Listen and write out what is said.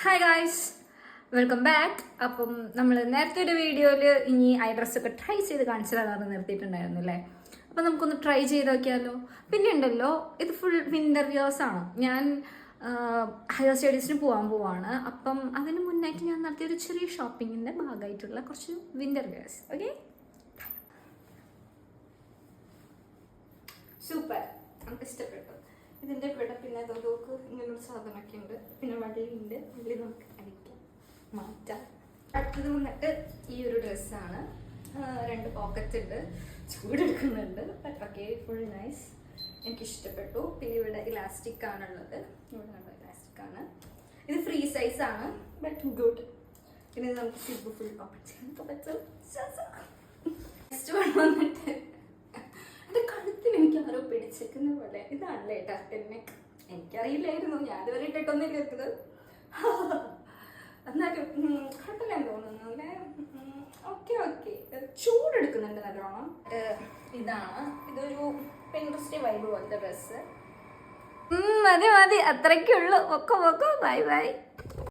Hi guys, welcome back. അപ്പം നമ്മൾ നേരത്തെ ഒരു വീഡിയോയിൽ ഇനി ഐ ഡ്രസ്സൊക്കെ ട്രൈ ചെയ്ത് കാണിച്ചതാണ് നിർത്തിയിട്ടുണ്ടായിരുന്നു അല്ലേ. അപ്പം നമുക്കൊന്ന് ട്രൈ ചെയ്ത് നോക്കിയാലോ. പിന്നെ ഉണ്ടല്ലോ, ഇത് ഫുൾ വിൻ്റർ വിയേഴ്സ് ആണ്. ഞാൻ ഹയർ സ്റ്റഡീസിന് പോവാണ്. അപ്പം അതിന് മുന്നായിട്ട് ഞാൻ നടത്തിയ ഒരു ചെറിയ ഷോപ്പിങ്ങിൻ്റെ ഭാഗമായിട്ടുള്ള കുറച്ച് വിൻ്റർ വിയേഴ്സ്. ഓക്കെ, സൂപ്പർ, നമുക്ക് ഇഷ്ടപ്പെട്ടു. ഇതിൻ്റെ ഇവിടെ പിന്നെ നോക്ക് ഇങ്ങനൊരു സാധനമൊക്കെ ഉണ്ട്. പിന്നെ വള്ളിയുണ്ട്, വള്ളി നമുക്ക് അടിക്കാം, മാറ്റാം. അടുത്തത് വന്നിട്ട് ഈ ഒരു ഡ്രസ്സാണ്. 2 പോക്കറ്റ് ഉണ്ട്, ചൂടെടുക്കുന്നുണ്ട്. ഓക്കെ, ഫുൾ നൈസ്, എനിക്കിഷ്ടപ്പെട്ടു. പിന്നെ ഇവിടെ ഇലാസ്റ്റിക് ആണുള്ളത്, ഇവിടെ നല്ല ഇലാസ്റ്റിക് ആണ്. ഇത് ഫ്രീ സൈസ് ആണ്, ബട്ട് ഗുഡ്. പിന്നെ നമുക്ക് സിബ് ഫുൾ ഓപ്പൺ ചെയ്യാൻ പറ്റും. നെക്സ്റ്റ് വന്നിട്ട് കഴുത്തിന് എനിക്ക് ആരോ പിടിച്ചേക്കുന്ന പോലെ. ഇതാണല്ലേ ടെർട്ടനെക്ക്, എനിക്കറിയില്ലായിരുന്നു, ഞാൻ ഇതുവരെ ഇട്ടിട്ടൊന്നും കേൾക്കുന്നത്. എന്നാലും കുഴപ്പമില്ലെന്ന് തോന്നുന്നു അല്ലേ. ഓക്കെ, ചൂടെടുക്കുന്നുണ്ട് നല്ലോണം. ഇതാണ്, ഇതൊരു പിൻട്രസ്റ്റ് വൈബ് പോലത്തെ ഡ്രസ്സ്. മതി, അത്രയ്ക്കുള്ളൂ. ഒക്കെ ബൈ ബൈ.